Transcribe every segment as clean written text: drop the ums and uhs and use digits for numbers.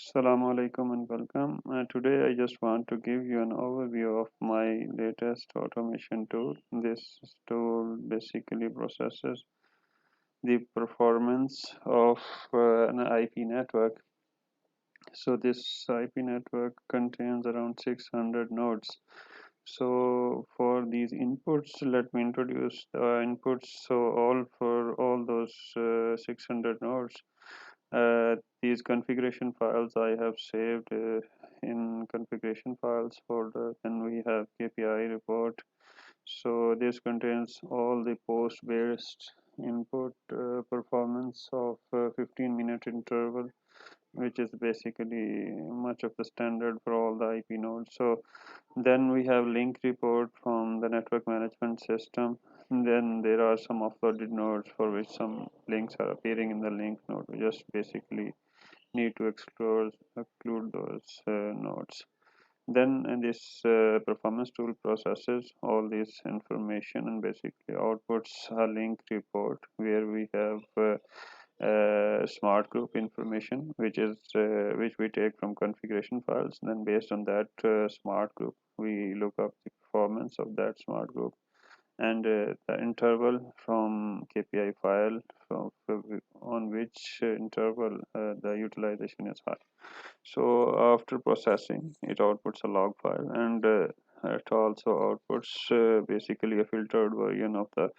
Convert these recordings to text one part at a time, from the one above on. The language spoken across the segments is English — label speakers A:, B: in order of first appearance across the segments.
A: Assalamu alaikum and welcome. Today I just want to give you an overview of my latest automation tool. This tool basically processes the performance of an IP network. So this IP network contains around 600 nodes. So for these inputs, let me introduce the inputs. So all for all those 600 nodes, these configuration files I have saved in configuration files folder. Then we have KPI report. So this contains all the post-based input performance of 15-minute interval, which is basically much of the standard for all the IP nodes. So then we have link report from the network management system. Then there are some offloaded nodes for which some links are appearing in the link node. We just basically need to explore exclude those nodes. Then this performance tool processes all this information and basically outputs a link report where we have smart group information, which we take from configuration files. Then based on that smart group, we look up the performance of that smart group and the interval from KPI file on which interval the utilization is high. So after processing, it outputs a log file and it also outputs basically a filtered version of the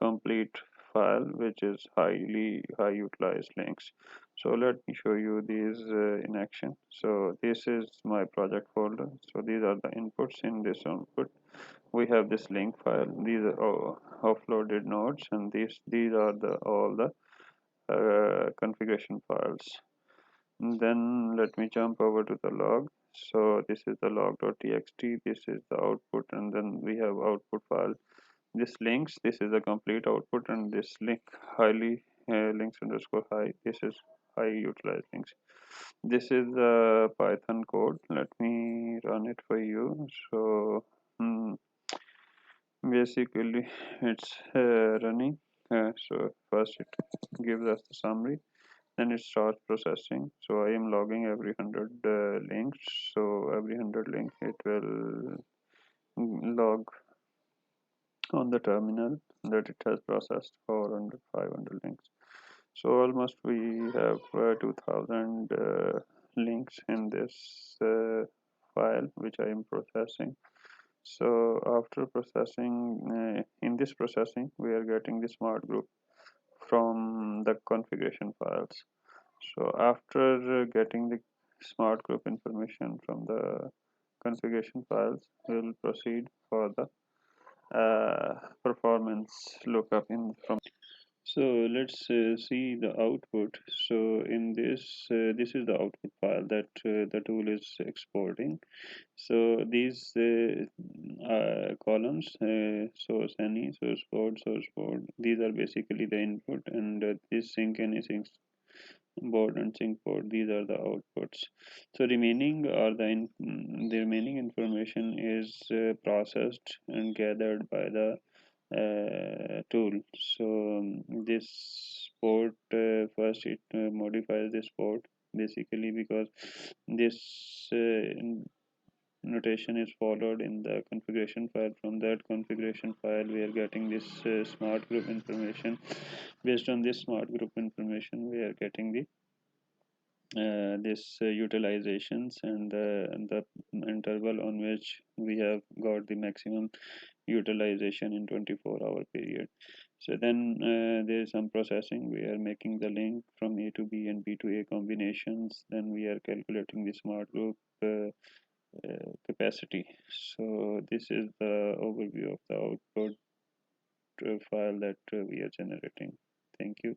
A: complete file, which is high utilized links. So let me show you these in action. So this is my project folder. So these are the inputs. In this output we have this link file. These are all offloaded nodes, and these are the all the configuration files. And then let me jump over to the log. So this is the log.txt, this is the output, and then we have output file. This links, this is a complete output, and this link highly links underscore high, this is high utilized links. This is the Python code. Let me run it for you. So basically it's running. So first it gives us the summary, then it starts processing. So I am logging every 100 links. So every 100 links it will log on the terminal that it has processed 400 500 links. So almost we have 2000 links in this file which I am processing. So after processing, in this processing we are getting the smart group from the configuration files. So after getting the smart group information from the configuration files, we'll proceed for the performance lookup in from. So let's see the output. So in this is the output file that the tool is exporting. So these columns, source any, source board, these are basically the input, and this sync any, sync board and sync port, these are the outputs. So the remaining information is processed and gathered by the tool. So this port, first it modifies this port basically because this notation is followed in the configuration file. From that configuration file we are getting this smart group information. Based on this smart group information we are getting the this utilizations and the interval on which we have got the maximum utilization in 24-hour period. So then there is some processing. We are making the link from A to B and B to A combinations. Then we are calculating the smart group capacity. So this is the overview of the output file that we are generating. Thank you.